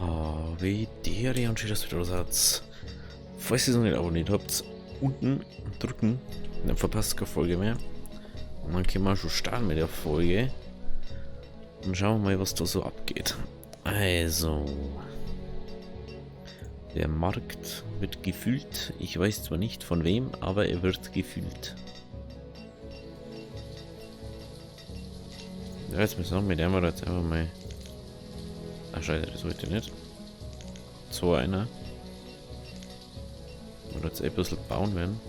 Oh, wie der und schön, dass ihr da seid. Falls ihr es noch nicht abonniert habt, unten drücken, dann verpasst ihr keine Folge mehr. Und dann können wir schon starten mit der Folge. Und schauen wir mal, was da so abgeht. Also, der Markt wird gefüllt. Ich weiß zwar nicht von wem, aber er wird gefüllt. Ja, jetzt müssen wir mit dem jetzt einfach mal... Ach scheiße, das wollte ich nicht. So einer. Oder jetzt ein bisschen bauen werden.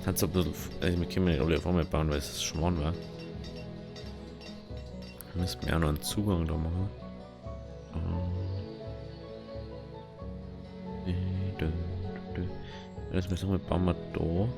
Kannst du ein bisschen... Also wir können nicht alle auf einmal bauen, weil es Schmarrn war. Da müssen wir auch noch einen Zugang da machen. Jetzt müssen wir bauen wir da.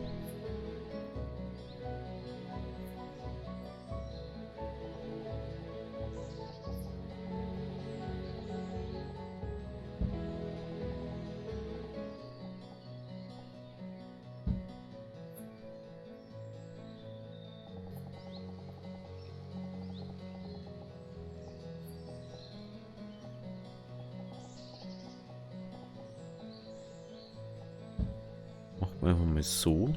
Machen wir mal so.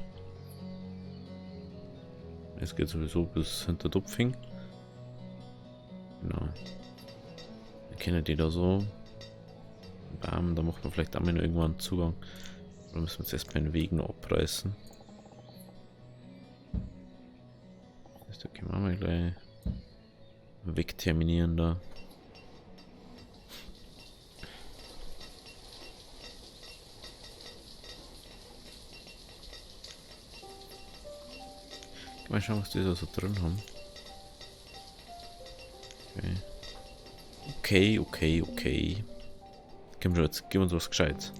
Es geht sowieso bis hinter Dupfing. Genau. Wir kennen die da so. Bam, da macht man vielleicht auch mal noch irgendwann einen Zugang. Da müssen wir jetzt erstmal den Weg noch abreißen. Da können wir mal gleich wegterminieren da. Mal schauen, was die da so drin haben. Okay. Komm schon, jetzt gib uns was Gescheites.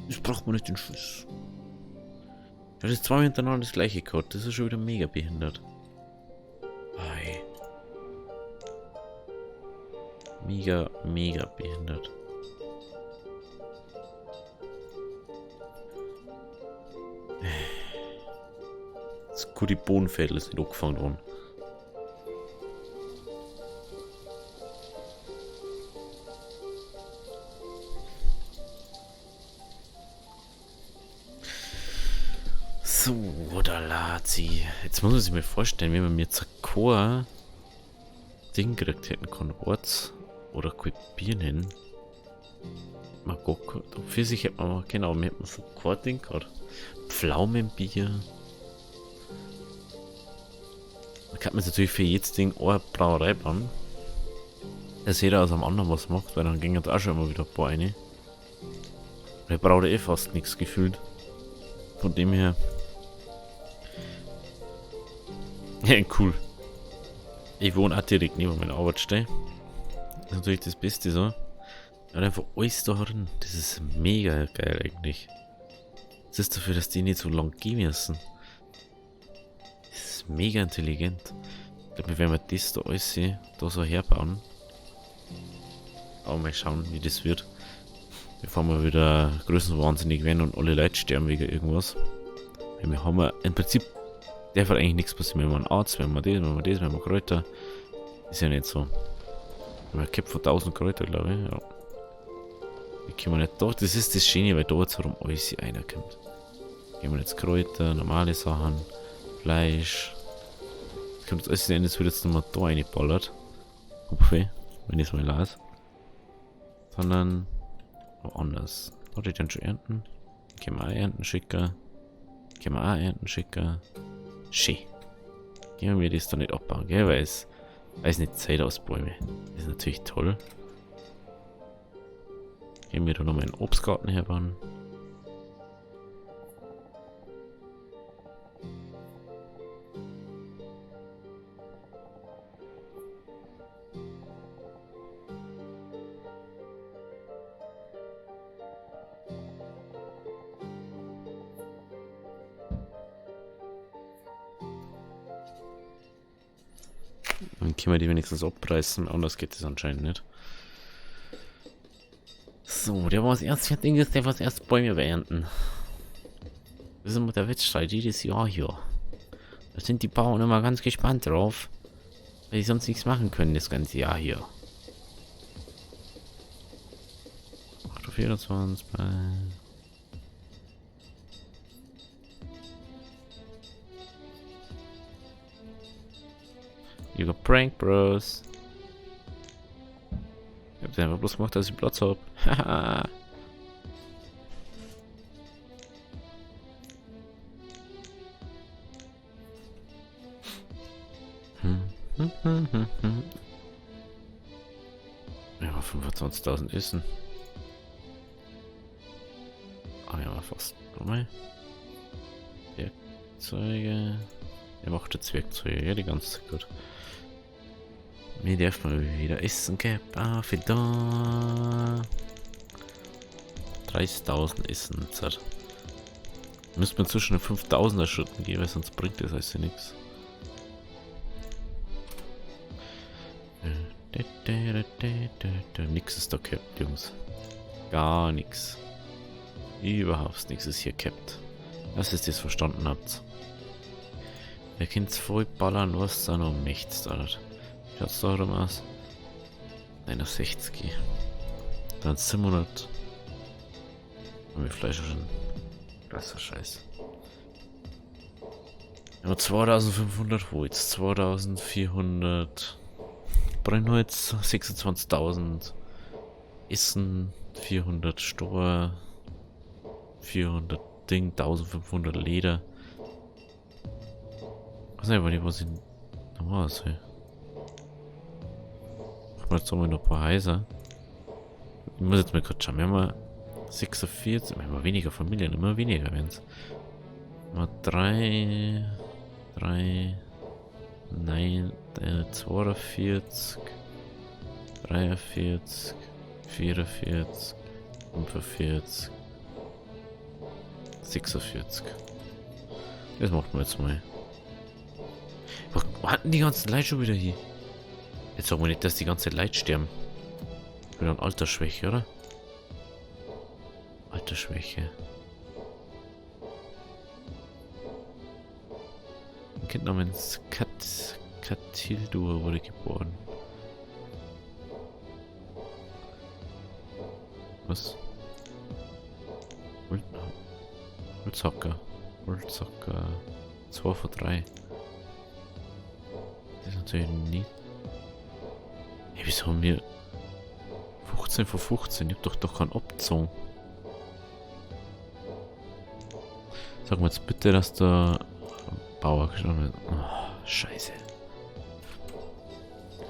Das braucht man nicht den Schuss. Ich habe jetzt zweimal hintereinander das gleiche gehabt. Das ist schon wieder mega behindert. Ei. Mega behindert. Das gute Bodenfeld ist nicht angefangen worden. So, da lad sie. Jetzt muss man sich mal vorstellen, wenn wir mir jetzt ein Ding gekriegt hätten, kein Orts oder kein Bier nennen. Mal gucken, für sich hätte man mal, genau, wir hätten so kein Ding gehabt. Pflaumenbier. Da kann man natürlich für jedes Ding eine Brauerei bauen. Dass jeder aus einem anderen was macht, weil dann ging jetzt auch schon immer wieder ein paar rein. Der braucht eh fast nichts gefühlt. Von dem her. Ja, cool. Ich wohne auch direkt neben meiner Arbeitsstelle. Das ist natürlich das Beste so. Und einfach alles da drin. Das ist mega geil eigentlich. Das ist dafür, dass die nicht so lang gehen müssen. Das ist mega intelligent. Ich glaube, wir werden das da alles da so herbauen. Aber mal schauen, wie das wird. Bevor wir wieder größenwahnsinnig werden und alle Leute sterben wegen irgendwas. Weil wir haben im Prinzip, darf eigentlich nichts passieren. Wenn wir einen Arzt, wenn wir das, wenn wir Kräuter. Ist ja nicht so. Wir haben von 1000 Kräuter, glaube ich. Ja. Die können wir nicht da. Das ist das Schöne, weil da jetzt herum alles reinkommt. Gehen wir jetzt Kräuter, normale Sachen, Fleisch. Das kommt jetzt alles hin, das wird jetzt nochmal da reingeballert. Hopfe, wenn ich es mal las. Sondern woanders. Warte, ich dann schon ernten? Können wir auch ernten schicker. Schön. Gehen wir das da nicht abbauen, gell? Weil es nicht Zeit aus Bäume. Das ist natürlich toll. Gehen wir da nochmal einen Obstgarten herbauen. Dann können wir die wenigstens abreißen, anders geht es anscheinend nicht. So, der was erst fertig ist, der was erst Bäume beernten. Das ist immer der Wettstreit jedes Jahr hier. Da sind die Bauern immer ganz gespannt drauf. Weil die sonst nichts machen können das ganze Jahr hier. 8:24 bei... You got prank, Bros. Ich hab's einfach bloß gemacht, dass ich Platz hab. Haha. Ja, 25.000 Essen. Ah ja, fast. Nochmal. Werkzeuge. Er macht jetzt Werkzeuge, ja, die ganze Zeit gut. Mir darf mal wieder essen, gell? Ah, für da. 30.000 Essen. Müsste man zwischen den 5.000er Schritten gehen, weil sonst bringt das also nichts. Nix ist da capped, Jungs. Gar nichts. Überhaupt nichts ist hier capped. Dass ihr das verstanden habt. Ihr könnt voll ballern, was da noch nichts da hat. Schaut's da rum aus? 69. Dann 700. Und wir Fleisch schon. Krasser Scheiß. Ja, 2500 Holz, 2400 Brennholz, 26.000 Essen, 400 Stor, 400 Ding, 1500 Leder. Ich weiß nicht, was ich normal sehe. Jetzt haben wir noch ein paar Häuser. Ich muss jetzt mal kurz schauen. Wir haben mal 46, wir haben mal weniger Familien, immer weniger werden es. Mal 3, 9, 42, 43, 44, 45, 46. Das macht man jetzt mal. Wo hatten die ganzen Leute schon wieder hier? Jetzt sagen wir nicht, dass die ganze Leute sterben. Ich bin an Altersschwäche, oder? Altersschwäche. Ein Kind namens Katildur wurde geboren. Was? Holzhacker. 2 von 3. Das ist natürlich nicht. Hey, wieso haben wir 15 von 15? Ich hab doch keinen abgezogen. Sag mal jetzt bitte, dass der Bauer gestorben ist. Oh, scheiße.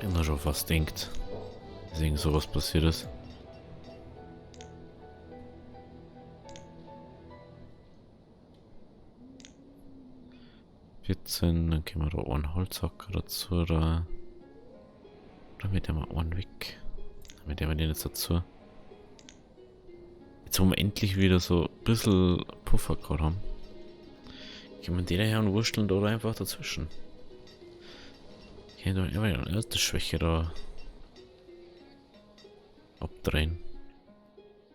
Immer schon fast denkt, dass irgend sowas passiert ist. Dann können wir da einen Holzhacker dazu, oder mit dem mal einen weg. Mit dem wir den jetzt dazu. Jetzt haben wir endlich wieder so ein bisschen Puffer gerade haben. Können wir den her und wursteln da einfach dazwischen. Können wir ja die erste Schwäche da abdrehen.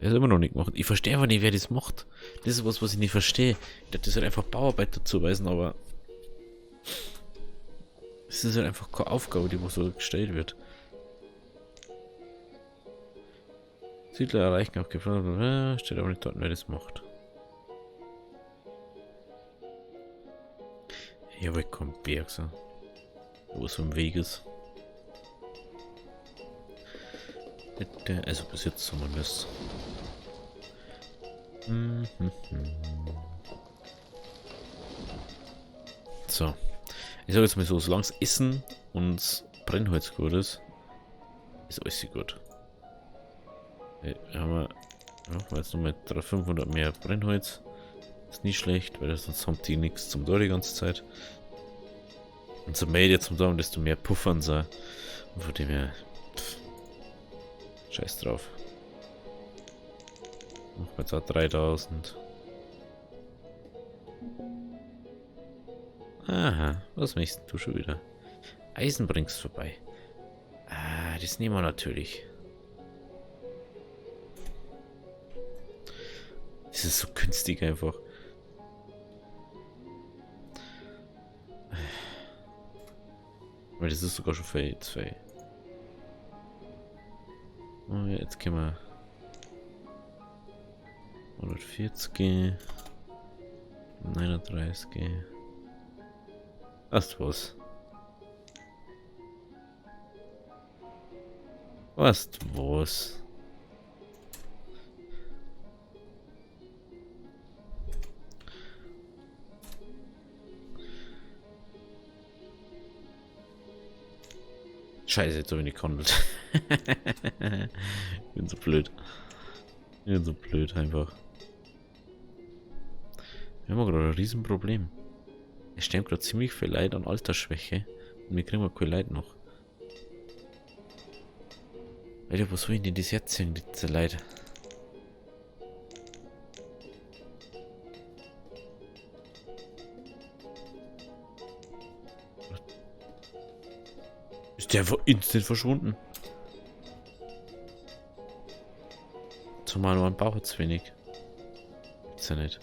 Der ist immer noch nicht gemacht. Ich verstehe einfach nicht, wer das macht. Das ist was ich nicht verstehe. Ich dachte, das halt einfach Bauarbeiter zuweisen, aber es ist halt einfach keine Aufgabe, die so gestellt wird. Siedler erreichen auch gefallen. Steht aber nicht dort, wer das macht. Ja, weg kommt Berg, so. Wo es am Weg ist. Also bis jetzt zumindest. So. Ich sage jetzt mal so, solange es Essen und Brennholz gut ist alles gut. Haben wir jetzt nochmal 500 mehr Brennholz. Ist nicht schlecht, weil sonst haben die nichts zum Tor die ganze Zeit. Und so mehr jetzt zum Tor, desto mehr puffern sie. Und von dem her. Scheiß drauf. Machen wir jetzt auch 3000. Aha, was möchtest du schon wieder? Eisen bringst vorbei. Ah, das nehmen wir natürlich. Das ist so günstig einfach. Weil das ist sogar schon für 2. Oh, jetzt können wir 140, 39. Was was? Was was? Scheiße, jetzt habe ich nicht gehandelt. Ich bin so blöd. Ich bin so blöd einfach. Wir haben gerade ein Riesenproblem. Es sterben gerade ziemlich viel Leid an Altersschwäche. Und wir kriegen kein Leid noch. Alter, wo soll ich denn das jetzt sehen, diese Leid? Ist der einfach instant verschwunden? Zumal man braucht zu wenig. Ist ja nicht.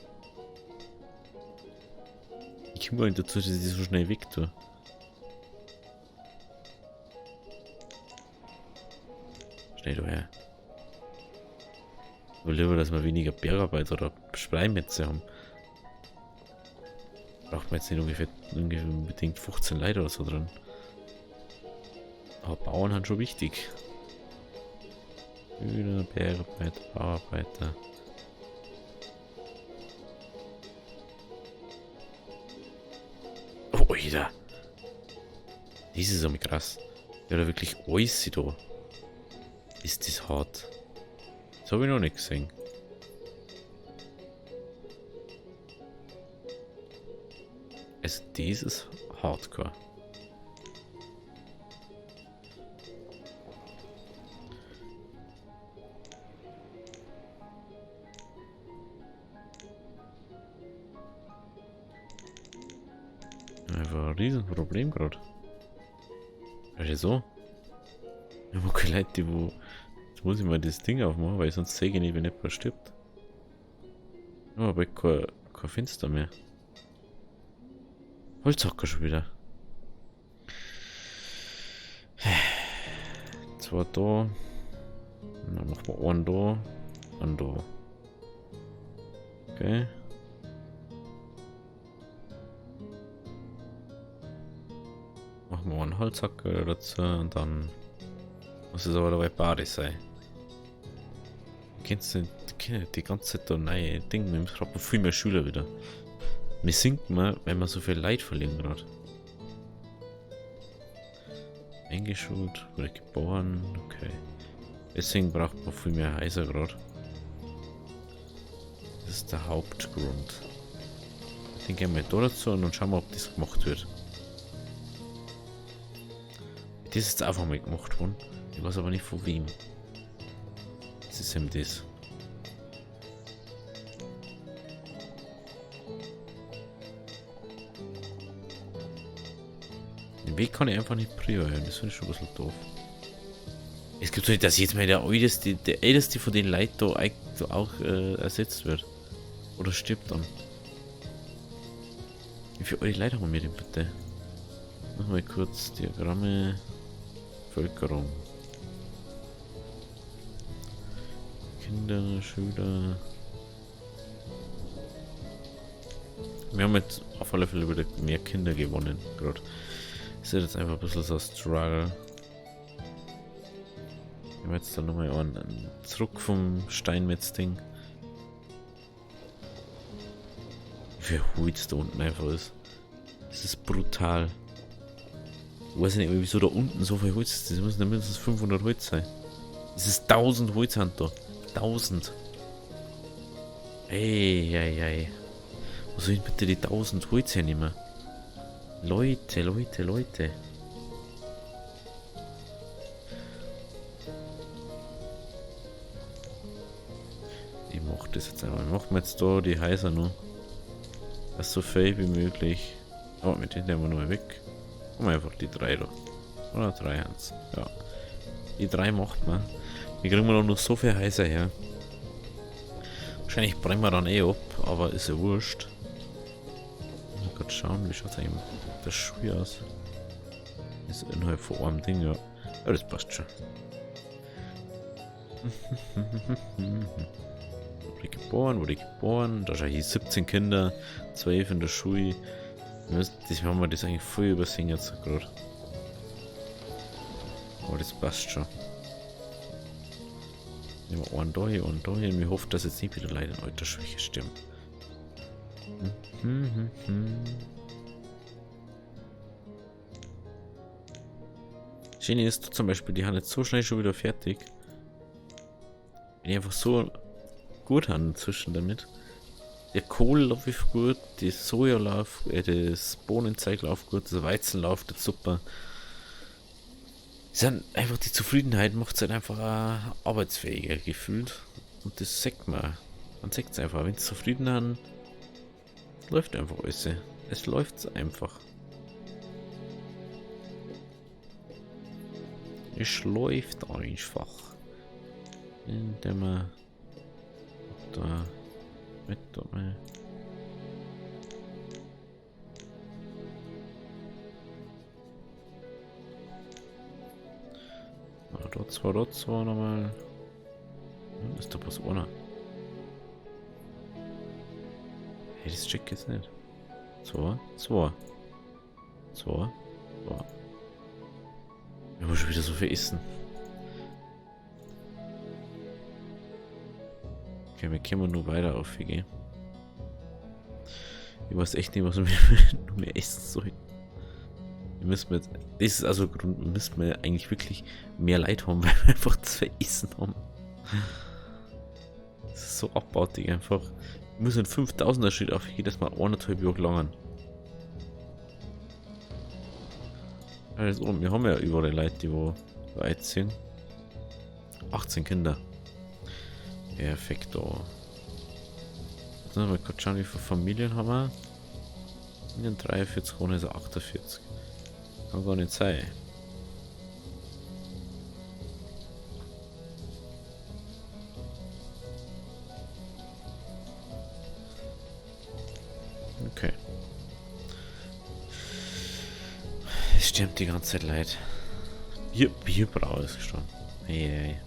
Ich komme gar nicht dazu, dass ich die so schnell weg tue. Schnell daher. Ich will lieber, dass wir weniger Bergarbeit oder Spreimetze haben. Braucht man jetzt nicht ungefähr unbedingt 15 Leute oder so dran. Aber Bauern haben schon wichtig. Hühner, Bergarbeiter, Bauarbeiter. Oh, Alter. Das ist so krass. Ja, da wirklich alles da. Ist das hart. Das habe ich noch nicht gesehen. Also, das ist Hardcore. Einfach ein Riesenproblem gerade. Also so. Ich habe keine Leute, die wo. Jetzt muss ich mal das Ding aufmachen, weil sonst sehe ich nicht, wenn jemand stirbt. Oh, aber kein Fenster mehr. Holzhacker schon wieder. Zwei da. Dann machen wir einen da. Und da. Okay. Machen wir einen Holzhacker dazu und dann muss es aber dabei Bade sein. Kennst du die ganze Zeit da neue Dinge? Wir haben viel mehr Schüler wieder. Wir sinken mal, wenn wir so viel Leid verlieren gerade. Eingeschult, wurde geboren, okay. Deswegen braucht man viel mehr Häuser gerade. Das ist der Hauptgrund. Den gehen wir da dazu und dann schauen wir, ob das gemacht wird. Das ist jetzt einfach mal gemacht worden. Ich weiß aber nicht von wem. Das ist eben das. Den Weg kann ich einfach nicht priorieren. Das finde ich schon ein bisschen doof. Es gibt so nicht, dass jetzt mal der älteste von den Leuten da auch ersetzt wird. Oder stirbt dann. Wie viele alte Leute haben wir denn bitte? Machen wir kurz Diagramme. Bevölkerung. Kinder, Schüler. Wir haben jetzt auf alle Fälle wieder mehr Kinder gewonnen. Gerade. Ist jetzt einfach ein bisschen so ein Struggle. Wir haben jetzt dann nochmal einen zurück vom Steinmetz-Ding. Wie viel Holz da unten einfach ist. Das ist brutal. Ich weiß nicht, wieso da unten so viel Holz ist. Das müssen mindestens 500 Holz sein. Das ist 1000 Holz da. 1000. Ey. Wo soll ich bitte die 1000 Holz hernehmen? Leute. Ich mach das jetzt einmal. Machen wir jetzt da die Häuser noch. Das ist so viel wie möglich. Aber mit denen nehmen wir nochmal weg. Machen wir einfach die 3 da. Oder 3 Hans. Ja. Die 3 macht man. Wir kriegen wir noch so viel Häuser her. Wahrscheinlich brennen wir dann eh ab, aber ist ja wurscht. Ich muss grad schauen, wie schaut es eigentlich mit der Schuhe aus. Ist innerhalb von einem Ding, ja. Ja, das passt schon. Wurde geboren. Da schon hier 17 Kinder, 12 in der Schule. Das haben wir das eigentlich voll übersehen jetzt gerade. Aber das passt schon. Nehmen wir einen da hier und da hier. Und wir hoffen, dass jetzt nicht wieder Leute in Altersschwäche stimmen. Schöne ist zum Beispiel, die haben jetzt so schnell schon wieder fertig. Wenn die einfach so gut haben inzwischen damit. Der Kohl läuft gut, die Soja läuft, das Bohnenzeug läuft gut, das Weizen läuft jetzt super. Einfach die Zufriedenheit macht es halt einfach arbeitsfähiger gefühlt. Und das sagt man. Man sagt es einfach, wenn sie zufrieden haben, läuft einfach alles. Es läuft einfach. Es läuft einfach. Indem man da mit dabei. Dort zwar nochmal. Ist doch bloß ohne. Hey, das check jetzt nicht. 2. Wir haben schon wieder so viel essen. Okay, wir können nur weiter aufgehen. Ich weiß echt nicht, was wir nur mehr essen sollen. Wir müssen jetzt, das ist also Grund, müssen wir eigentlich wirklich mehr Leid haben, weil wir einfach 2 Essen haben. Das ist so abartig einfach. Wir müssen 5000er Schritt auf jedes Mal 1,5 Jahre gelangen. Also, wir haben ja überall Leute, die wo weit sind. 18 Kinder. Perfekto. Jetzt müssen wir kurz schauen, wie viele Familien haben wir. In den 43 ohne also 48. Kann gar nicht sein. Okay. Es stimmt die ganze Zeit leid. Bierbrau ist gestorben. Hey.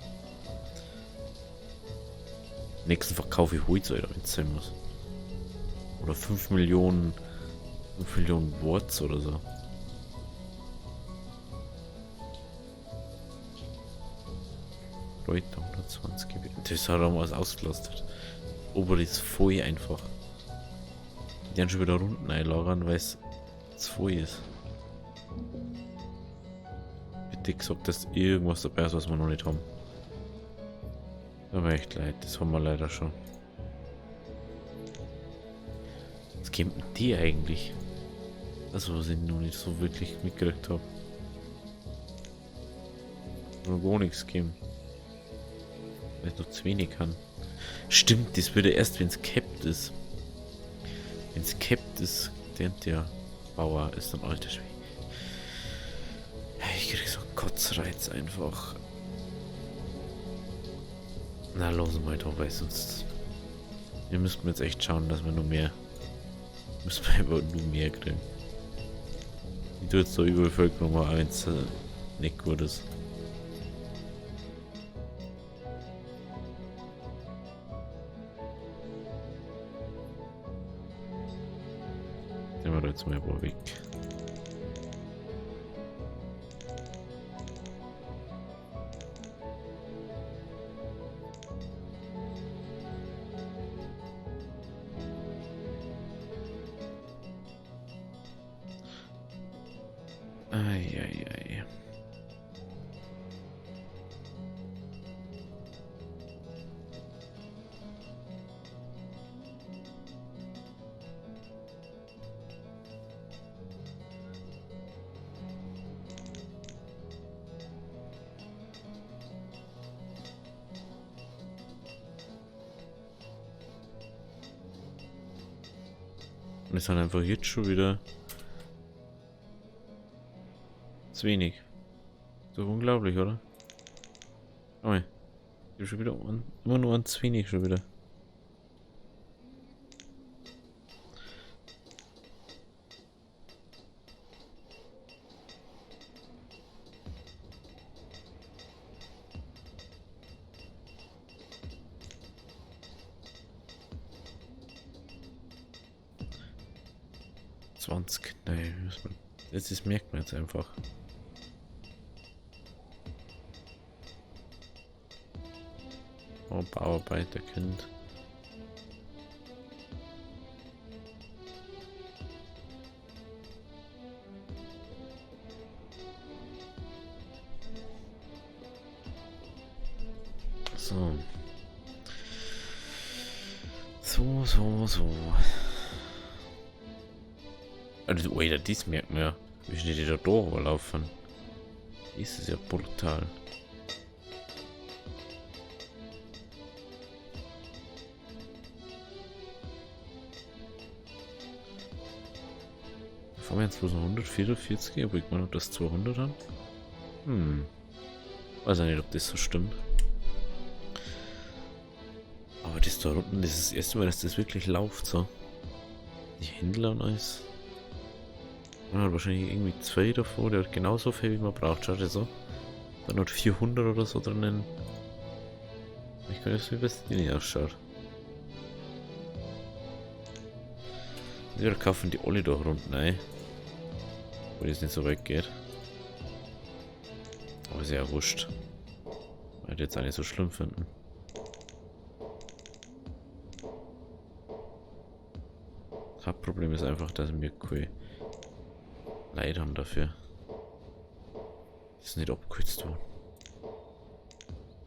Nächsten Verkauf ich Holz, Alter, wenn es sein muss. Oder 5 Millionen Watts oder so. Leute, 120 Gebiet. Das hat er mal ausgelastet. Ober ist voll einfach. Die haben schon wieder Runden einlagern, weil es voll ist. Bitte gesagt, dass irgendwas dabei ist, was wir noch nicht haben. Aber echt leid, das haben wir leider schon. Was kämpfen die eigentlich? Also, was ich noch nicht so wirklich mitgekriegt habe. Noch gar nichts geben. Weil ich noch zu wenig kann. Stimmt, das würde erst, wenn es capped ist. Wenn es capped ist, der Bauer ist dann alter Schwede. Ich krieg so einen Kotzreiz einfach. Na, los mal da, weil sonst. Wir müssten jetzt echt schauen, dass wir nur mehr. Müssen wir einfach nur mehr kriegen. Ich tue jetzt da Überbevölkerung mal eins nicht gut ist. Nehmen wir da jetzt mal ein paar weg. Eieiei. Und es sind einfach jetzt schon wieder zu wenig. So unglaublich, oder? Oh ja. Ich habe schon wieder immer nur ein zu wenig schon wieder. 20. Nein, das merkt man jetzt einfach. Oh, Bauarbeiterkind. So. So. Also, Alter, dies merkt man ja. Wie schnell die da durchlaufen. Das ist ja brutal. Fahren wir jetzt bloß noch 144, aber ich meine, das 200 haben. Weiß auch nicht, ob das so stimmt. Aber das da unten, das ist das erste Mal, dass das wirklich läuft, so. Die Händler und alles. Man hat wahrscheinlich irgendwie 2 davor, der hat genauso viel, wie man braucht, schaut ihr so. Dann hat 400 oder so drinnen. Ich kann jetzt wie das Ding ausschaut. Wir kaufen die alle da unten ein. Weil es nicht so weit geht. Aber ist ja wurscht. Weil die jetzt auch nicht so schlimm finden. Hauptproblem ist einfach, dass wir keine Leid haben dafür. Das ist nicht abgekürzt worden.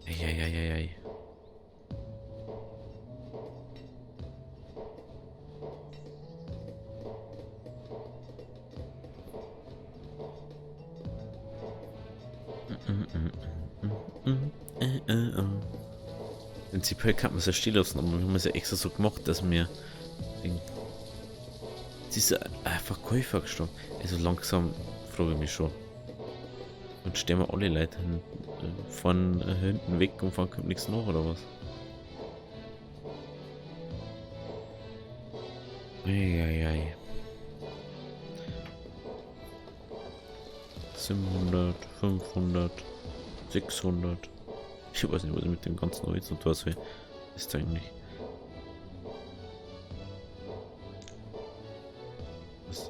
Eieieiei. Prinzipiell kann man es ja stehen lassen, aber wir haben es ja extra so gemacht, dass wir den dieser Verkäufer gestorben. Also langsam frage ich mich schon. Und stellen wir alle Leute von hinten weg und von kommt nichts nach oder was? Eieiei. 700, 500, 600. Ich weiß nicht, was ich mit dem ganzen Holz und was ist eigentlich. Was?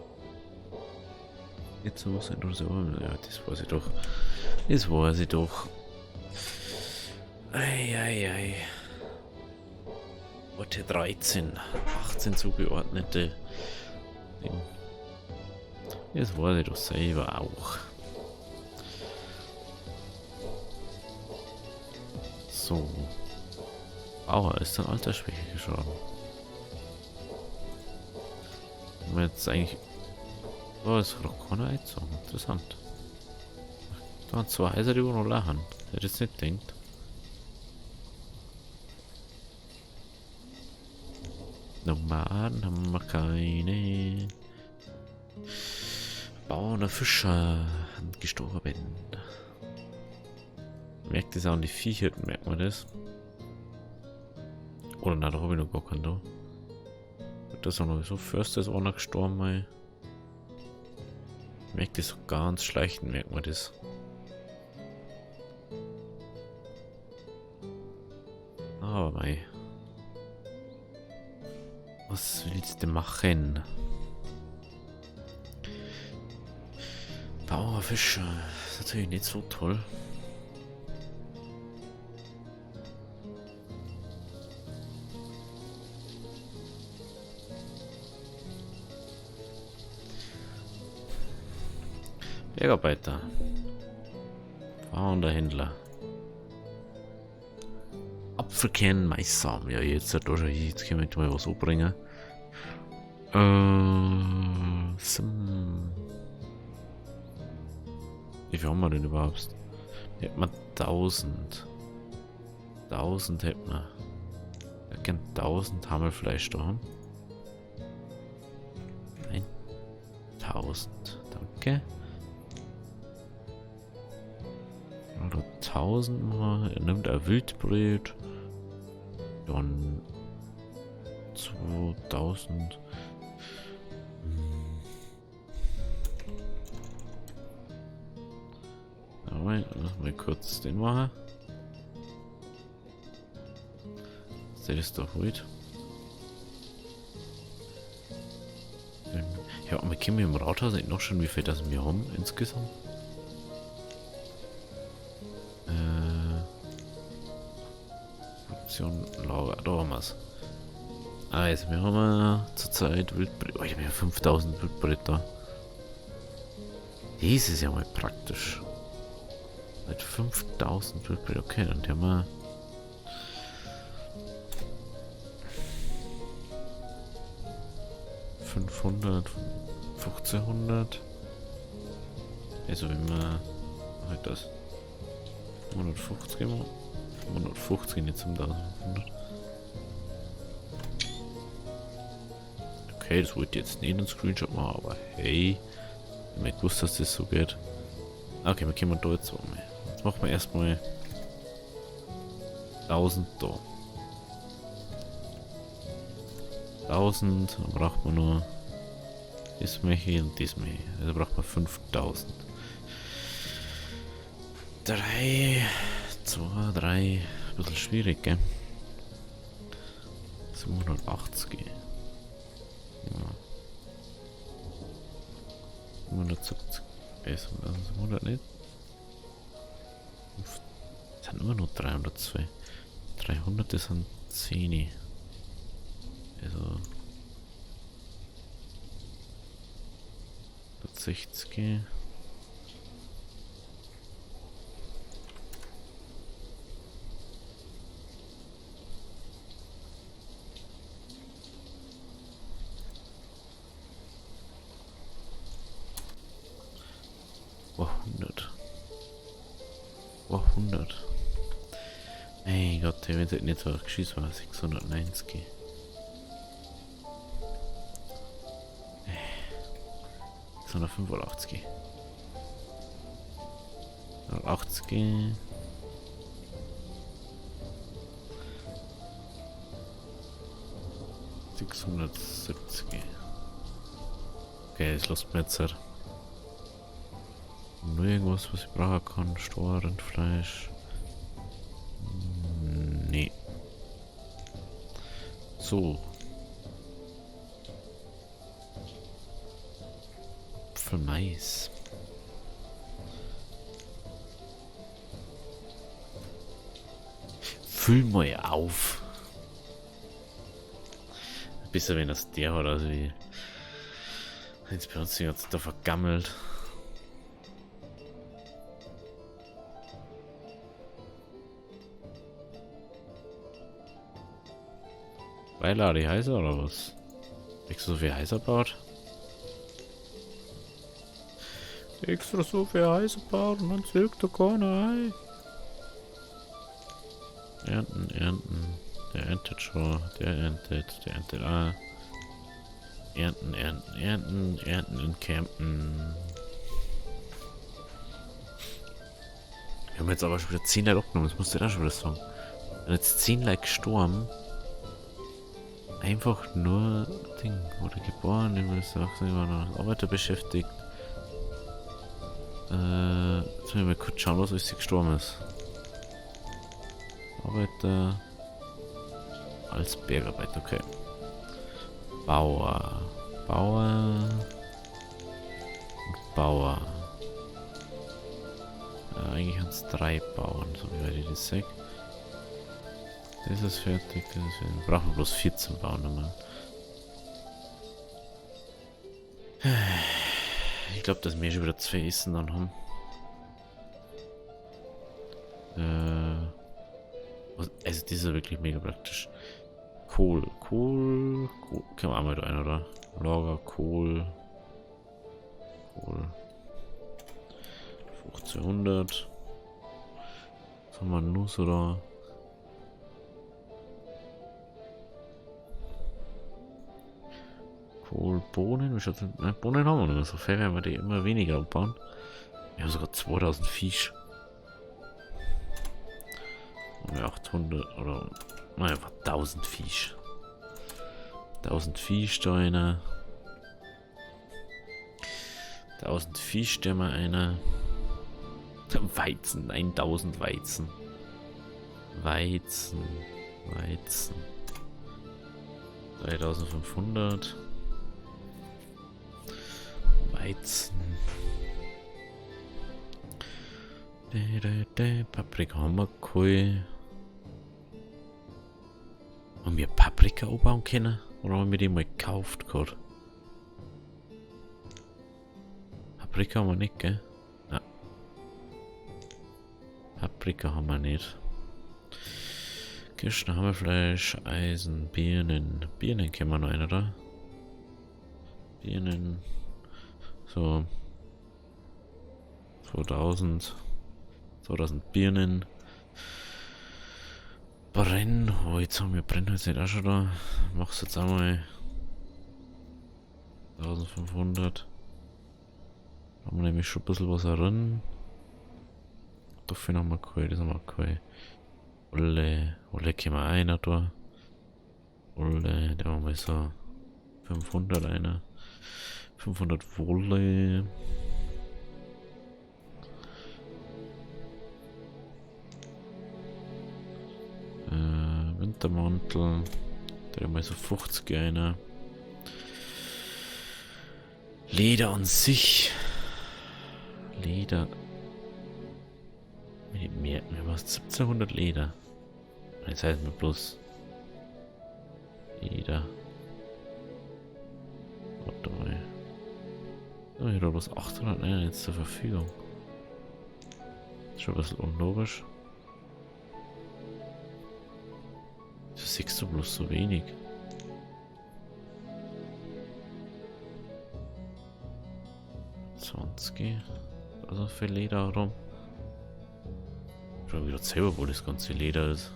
Jetzt sowas oder so? Ja, das weiß ich doch. Das weiß ich doch. Eieiei. Orte 13, 18 zugeordnete. Das weiß ich doch selber auch. So. Bauer ist an Altersschwäche gestorben. Haben wir jetzt eigentlich. Oh, ist doch keine Heizung. Interessant. Da waren 2 Häuser, die noch lachen. Wer das nicht denkt. Nomaden haben wir keine. Bauern und Fischer gestorben. Merkt das auch an die Viecher, merkt man das? Oder na, da habe ich noch gar keinen da. Das ist auch noch so. Förster ist auch noch gestorben, ey. Merkt das so ganz schleichend, merkt man das. Aber mei. Was willst du machen? Bauerfischer ist natürlich nicht so toll. Bergarbeiter. Fahrender Händler. Apfelkern, Maissamen. Ja, jetzt können wir mal was umbringen. Wie viel haben wir denn überhaupt? Hätten wir 1000. 1000 hätten wir. Ja, gern 1000 Hammelfleisch da. Nein. 1000. Danke. Oder 1000 mal. Er nimmt ein Wildbret. Dann 2000. Lass mal kurz den machen. Der ist doch gut. Ja, und wir können im Rathaus nicht noch schon, wie viel das wir haben insgesamt. Option Lager, da haben wir es. Also, wir haben zurzeit Wildbret. Oh, ich habe ja 5000 Wildbretter. Das ist ja mal praktisch. Mit 5000 Wildbretter. Okay, dann haben wir. 500, 1500. Also, wenn wir. Halt das. 150 immer. 150 nicht zum 1500. Okay, das wollte ich jetzt nicht einen Screenshot machen, aber hey. Ich habe nicht gewusst, dass das so geht. Okay, wir können da jetzt mal. Jetzt machen wir erstmal 1000 da. 1000, dann braucht man nur das mal hier und das mal hier. Also braucht man 5000. 3, 2, 3. Ein bisschen schwierig, gell? 780. Ja. 170. 700 nicht. Das sind immer nur 302. 300, das sind 10. Also 160. Oh, 100. Oh, 100. Mein Gott, wenn es nicht so geschissen war, 690. 685. 80. 670. Okay, das lässt mir jetzt halt. Nur irgendwas, was ich brauchen kann. Stor, Rindfleisch. Nee. So. Für Mais. Füll mal auf. Besser, wenn das der hat, also wie. Jetzt bei uns jetzt da vergammelt. Weil er die heißer oder was? Extra so viel heißer baut? Extra so viel heißer baut und dann zirkt da keiner ein. Ernten, ernten. Der erntet schon. Der erntet auch. Ernten, ernten, ernten. Ernten in Campen. Wir haben jetzt aber schon wieder 10 Leute abgenommen. Das musst du dann schon wieder sagen. Und jetzt 10 Leute gestorben. Einfach nur Ding. Wurde geboren, ich will sagen, ich war noch als Arbeiter beschäftigt. Jetzt müssen wir mal kurz schauen, was alles gestorben ist. Arbeiter. Als Bergarbeiter, okay. Bauer. Bauer. Und Bauer. Ja, eigentlich haben es 3 Bauern, so wie weit ich das sehe. Das ist fertig, das ist fertig. Brauchen wir bloß 14 Bauern nochmal. Ich glaube, dass wir schon wieder 2 Essen dann haben. Also das ist ja wirklich mega praktisch. Kohl. Können wir auch mal da ein, oder? Lager, Kohl. 1500. Was haben wir Nuss, oder? Kohl, Bohnen. Wie schaut's denn? Ne, Bohnen haben wir noch. So viel werden wir die immer weniger abbauen. Wir haben sogar 2000 Fisch. Und 800 oder naja, einfach 1000 Fisch. 1000 Viehsteine. 1000 Viehstämme einer. Weizen, 1000 Weizen. Weizen. 3500. Weizen. Paprika haben wir keine. Haben wir Paprika anbauen können? Oder haben wir die mal gekauft gerade? Paprika haben wir nicht, gell? Nein. Paprika haben wir nicht. Kirschen, Hammelfleisch, Eisen, Birnen. Birnen kennen wir noch einen, oder? Birnen. So. 2000 Birnen. Brennholz haben wir Brennholz nicht auch schon da. Mach's jetzt einmal 1500. Haben wir nämlich schon ein bisschen was heran. Dafür haben wir keine, das haben wir keine. Wolle können wir einer da. Wolle, da haben wir so 500 einer. 500 Wolle. Wintermantel. Da haben wir so 50 einer. Leder an sich. Leder. Ich merke mir was. 1700 Leder. Jetzt heißt mir bloß Leder. Warte mal. Oh, ich habe bloß 800 jetzt zur Verfügung. Ist schon ein bisschen unlogisch. Das siehst du bloß so wenig. Also viel Leder rum. Schon wieder selber, wo das ganze Leder ist.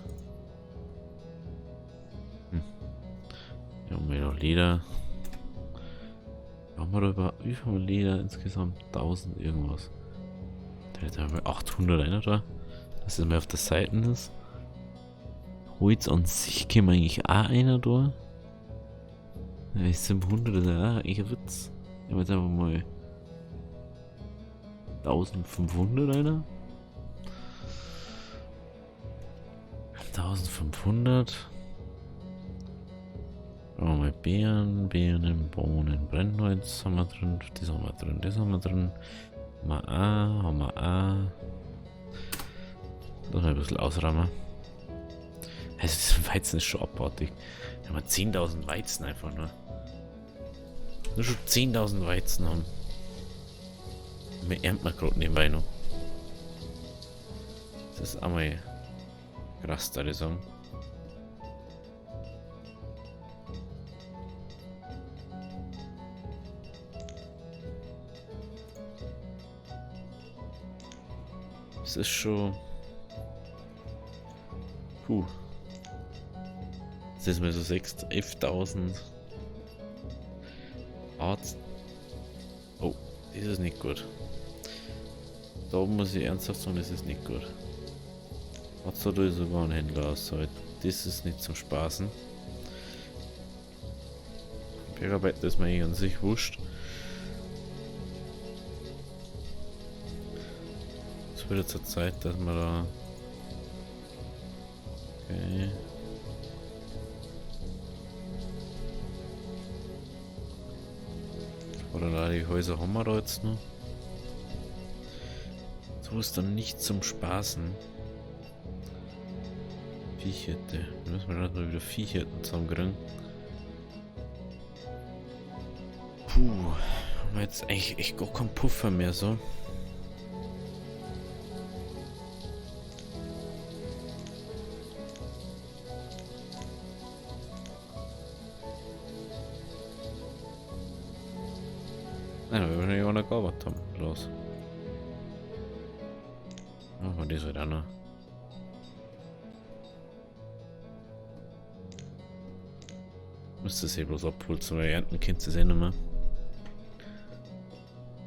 Hier haben wir noch Leder. Haben wir da wie viel Leder insgesamt? 1000 irgendwas. Da haben wir 800 einer da. Dass es mehr auf der Seite ist. Holz an sich können wir eigentlich auch einer da. Ja, ist 700, das ist ja auch eigentlich ein Witz. Ich habe jetzt einfach mal 1500 einer. 1500. Oh, mal Beeren, Bohnen, Brennholz haben wir drin, das haben wir drin, das haben wir drin. Haben wir auch. Das ein bisschen ausräumen. Also das Weizen ist schon abartig. Wir haben 10.000 Weizen einfach nur. Nur schon 10.000 Weizen haben. Wir ernten wir gerade nebenbei noch. Das ist einmal krass, da die sagen. Das ist schon... Puh. Das ist mir so 11.000 Arzt. Oh, das ist nicht gut. Da muss ich ernsthaft sagen, das ist nicht gut. Arzt hat sogar einen Händler aus. Das ist nicht zum Spaßen. Bergarbeiten ist mir eh an sich wurscht. Es wird jetzt zur Zeit, dass man da. Okay. Oder da die Häuser haben wir da jetzt noch. So ist dann nicht zum Spaßen. Viehhirte. Da müssen wir gerade mal wieder Viehhirten zusammenkriegen. Puh. Haben wir jetzt eigentlich echt gar keinen Puffer mehr so. Nein, wir werden ja auch noch gearbeitet haben. Los. Machen wir das wieder noch. Müsste es eh bloß abholzen, weil ernten könnt ihr es eh nicht mehr.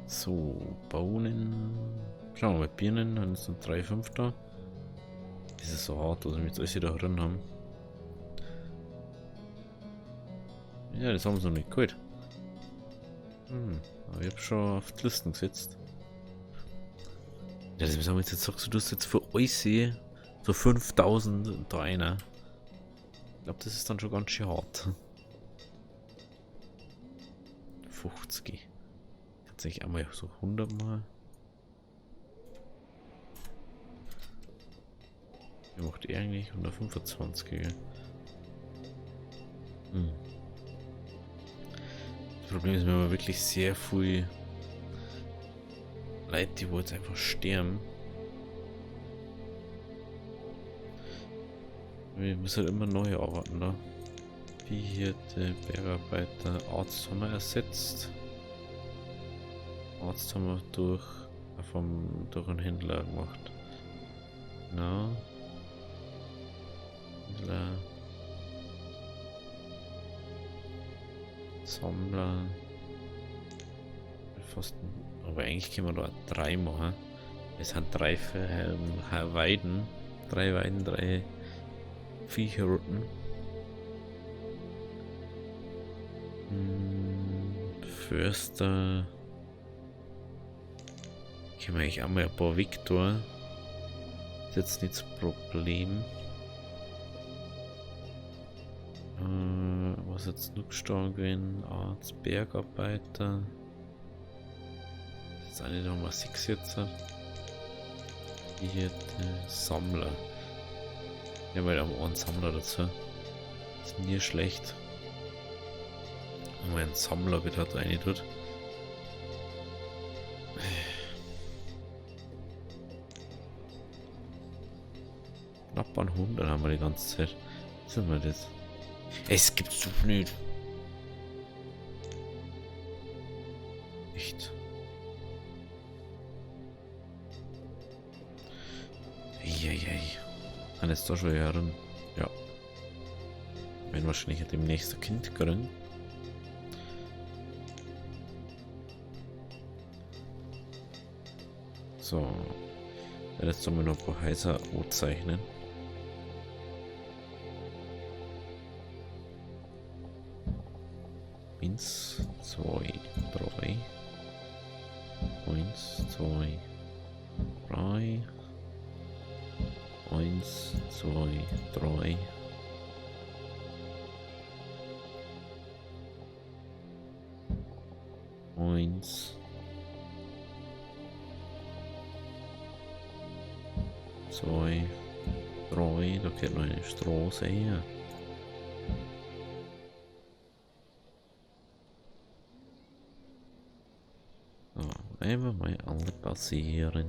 So, Bohnen. Schauen wir mal, Birnen, dann ist noch 3,5 da. Das ist so hart, dass wir jetzt alles wieder drin haben. Ja, das haben sie noch nicht geholt. Aber ich habe schon auf die Listen gesetzt. Ja, das haben wir jetzt sagst du hast jetzt für euch so 5000 da einer. Ich glaube, das ist dann schon ganz schön hart. 50. tatsächlich einmal so 100 Mal. Wie macht ihr eigentlich 125er? Das Problem ist, wir haben wirklich sehr viel Leute, die wo jetzt einfach sterben. Wir müssen halt immer neu arbeiten, da. Wie hier der Bergarbeiter. Arzt haben wir ersetzt. Arzt haben wir durch einen Händler gemacht. Genau. Händler. Sammler. Fast, aber eigentlich können wir da 3 machen. Es sind 3 Weiden. 3 Weiden, 3 Viecherrutten. Förster. Können wir eigentlich auch mal ein paar Viktor. Ist jetzt nicht das Problem. Was jetzt noch gestorben gewesen? Arzt, Bergarbeiter. Das ist eine Nummer 6 jetzt. Hier der Sammler. Ja, weil auch einen Sammler dazu. Ist nie schlecht. Wenn man einen Sammler wieder da rein tut. Knapp an 100 haben wir die ganze Zeit. Was sind wir das? Es gibt's doch nicht. Echt. Eieiei. Kann jetzt da schon hören. Ja. Wenn wahrscheinlich demnächst ein Kind kriegen. So. Jetzt sollen wir noch ein paar Häuser zeichnen. Eins, 2, 3. 1, 2, 3. 1, 2, 3. Eins. 2, 3. Da geht noch eine Straße her. So, einfach mal alle passieren.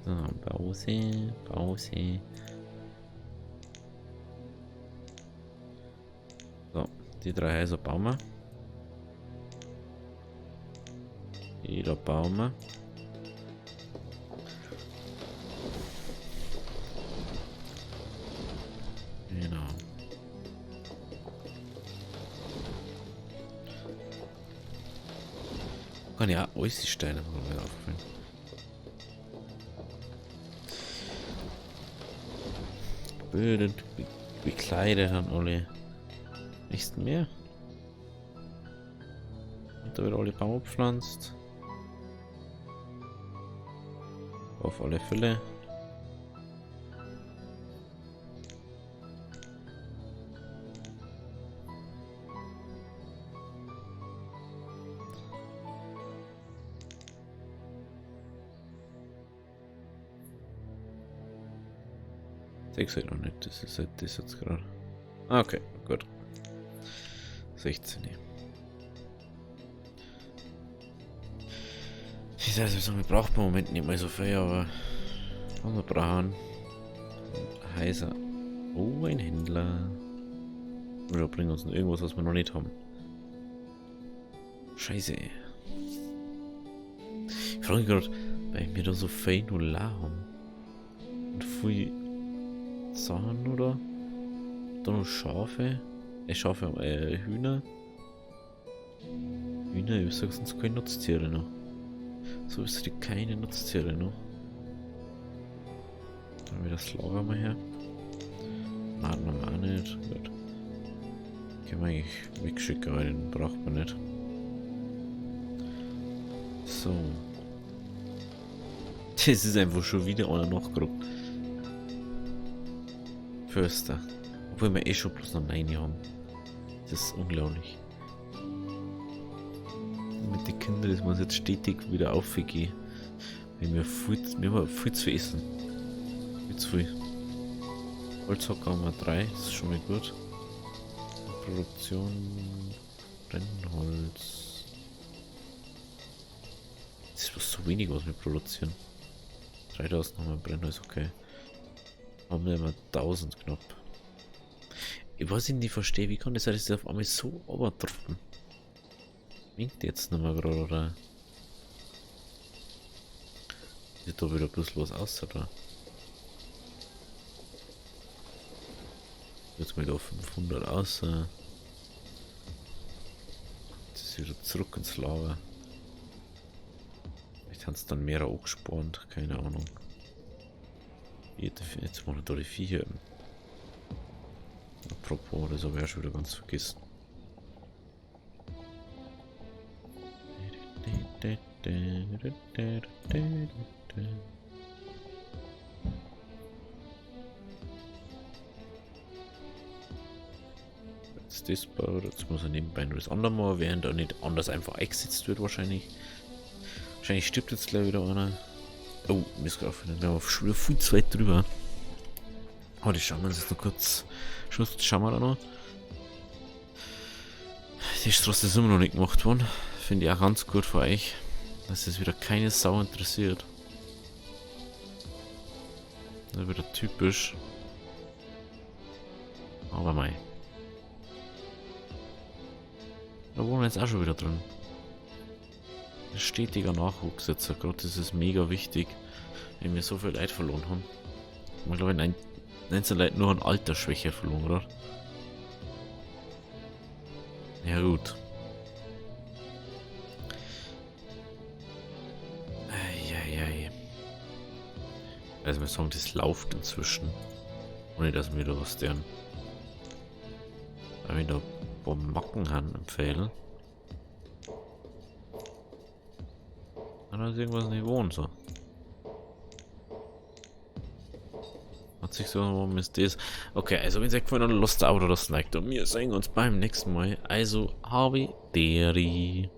So, Pause, Pause. So, die 3 Häuser bauen wir. Jeder bauen wir. Genau. Kann ja auch alles die Steine wieder aufbringen. Bildet, bekleidet dann alle. Nichts mehr. Und da wird alle Baum gepflanzt. Auf alle Fälle. Ich sehe noch nicht, das ist das jetzt gerade. Okay, gut. 16. Ich weiß nicht, wir brauchen im Moment nicht mehr so viel, aber was wir brauchen. Heiser. Oh, ein Händler. Oder bringen uns noch irgendwas, was wir noch nicht haben. Scheiße. Ich frage mich gerade, weil wir da so viel Nuller haben. Und viel Sachen, oder? Da noch Schafe. Schafe, Hühner. Hühner, ich sag sonst keine Nutztiere noch. So ist die keine Nutztiere noch. Dann wieder das Lager mal her. Machen wir auch nicht. Gut. Können wir eigentlich wegschicken, weil den braucht man nicht. So. Das ist einfach schon wieder einer nachgerückt. Förster. Obwohl wir eh schon bloß noch 9 haben. Das ist unglaublich. Mit den Kindern, das muss jetzt stetig wieder aufgehen. Wir haben viel zu essen. Viel zu viel. Holzhocker haben wir 3, das ist schon mal gut. Produktion, Brennholz. Das ist was so wenig, was wir produzieren. 3000 haben wir Brennholz, okay. Haben wir immer 1000 knapp. Ich weiß nicht, verstehe, wie kann das sein, dass die auf einmal so übertruppen? Winkt jetzt nicht mehr gerade, oder? Sieht da wieder ein bisschen was aus, oder? Jetzt mal da 500 aus. Jetzt ist wieder zurück ins Lager. Vielleicht haben es dann mehr angespannt, keine Ahnung. Jetzt machen da die Viecher. Apropos, das habe ich ja schon wieder ganz vergessen. Jetzt das baut, jetzt muss er nebenbei nur das andere mal, während er nicht anders einfach eingesetzt wird wahrscheinlich. Wahrscheinlich stirbt jetzt gleich wieder einer. Oh, mir ist gerade aufgefallen, wir haben schon wieder viel zu weit drüber. Oh, die schauen wir uns jetzt noch kurz. Schauen wir da noch. Die Straße ist immer noch nicht gemacht worden. Finde ich auch ganz gut für euch, dass es wieder keine Sau interessiert. Das ist wieder typisch. Aber mei. Da wohnen wir jetzt auch schon wieder drin. Ein stetiger Nachwuchs jetzt. Gerade das ist mega wichtig, wenn wir so viel Leid verloren haben. Ich glaube, 19 Leute nur an Altersschwäche verloren, oder? Ja gut. Eieiei. Also wir sagen, das läuft inzwischen. Ohne dass wir da was deren. Weil wir da ein paar Macken haben im Pfeil. Kann das irgendwas nicht wohnen so. Hat sich so, warum ist das? Okay, also wenn es euch gefallen hat, lasst ein Abo oder das Like da. Wir sehen uns beim nächsten Mal. Also, habe Deri.